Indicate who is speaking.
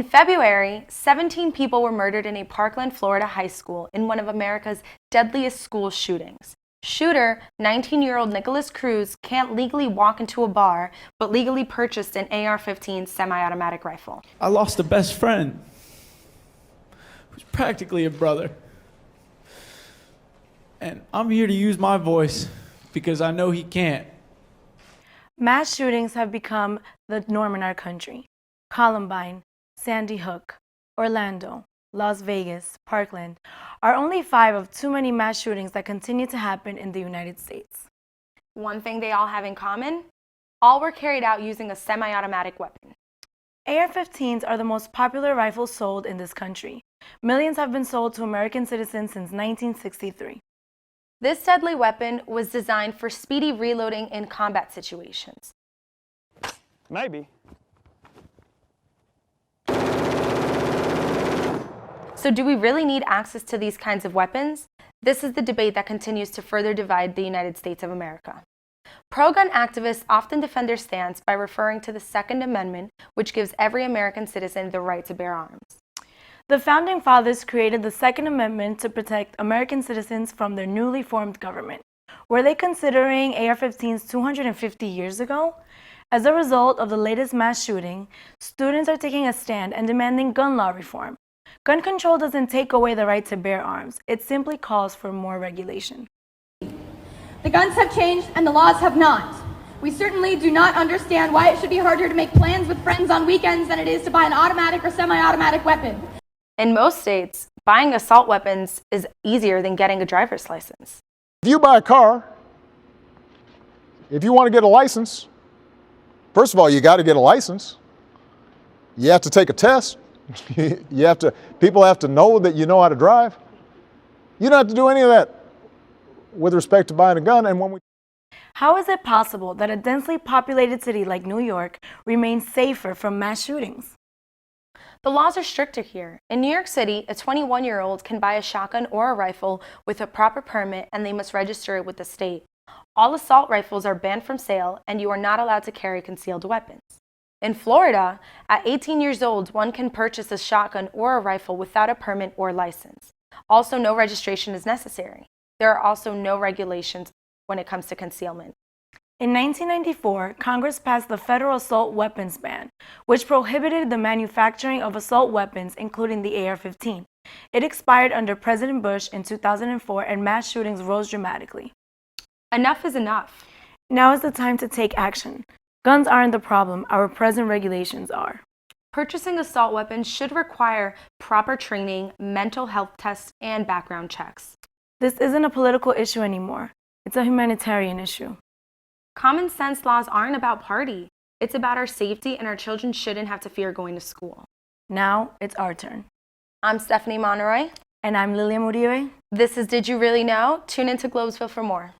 Speaker 1: February, 17 people were murdered in a Parkland, Florida high school in one of America's deadliest school shootings. Shooter, 19-year-old Nicholas Cruz, can't legally walk into a bar, but legally purchased an AR-15 semi-automatic rifle.
Speaker 2: I lost a best friend, who's practically a brother. And I'm here to use my voice because I know he can't.
Speaker 3: Mass shootings have become the norm in our country. Columbine, Sandy Hook, Orlando, Las Vegas, Parkland are only 5 of too many mass shootings that continue to happen in the United States.
Speaker 1: One thing they all have in common, all were carried out using a semi-automatic weapon.
Speaker 3: AR-15s are the most popular rifles sold in this country. Millions have been sold to American citizens since 1963.
Speaker 1: This deadly weapon was designed for speedy reloading in combat situations.
Speaker 4: Maybe.
Speaker 1: So do we really need access to these kinds of weapons? This is the debate that continues to further divide the United States of America. Pro-gun activists often defend their stance by referring to the Second Amendment, which gives every American citizen the right to bear arms.
Speaker 3: The Founding Fathers created the Second Amendment to protect American citizens from their newly formed government. Were they considering AR-15s 250 years ago? As a result of the latest mass shooting, students are taking a stand and demanding gun law reform. Gun control doesn't take away the right to bear arms. It simply calls for more regulation.
Speaker 5: The guns have changed and the laws have not. We certainly do not understand why it should be harder to make plans with friends on weekends than it is to buy an automatic or semi-automatic weapon.
Speaker 1: In most states, buying assault weapons is easier than getting a driver's license.
Speaker 6: If you buy a car, if you want to get a license, first of all, you got to get a license. You have to take a test. People have to know that you know how to drive. You don't have to do any of that with respect to buying a gun. And
Speaker 3: How is it possible that a densely populated city like New York remains safer from mass shootings?
Speaker 1: The laws are stricter here. In New York City, a 21-year-old can buy a shotgun or a rifle with a proper permit, and they must register it with the state. All assault rifles are banned from sale, and you are not allowed to carry concealed weapons. In Florida, at 18 years old, one can purchase a shotgun or a rifle without a permit or license. Also, no registration is necessary. There are also no regulations when it comes to concealment.
Speaker 3: In 1994, Congress passed the Federal Assault Weapons Ban, which prohibited the manufacturing of assault weapons, including the AR-15. It expired under President Bush in 2004, and mass shootings rose dramatically.
Speaker 1: Enough is enough.
Speaker 3: Now is the time to take action. Guns aren't the problem, our present regulations are.
Speaker 1: Purchasing assault weapons should require proper training, mental health tests, and background checks.
Speaker 3: This isn't a political issue anymore. It's a humanitarian issue.
Speaker 1: Common sense laws aren't about party. It's about our safety, and our children shouldn't have to fear going to school.
Speaker 3: Now it's our turn.
Speaker 1: I'm Stephanie Monroy.
Speaker 3: And I'm Lilia Murillo.
Speaker 1: This is Did You Really Know? Tune into Globesville for more.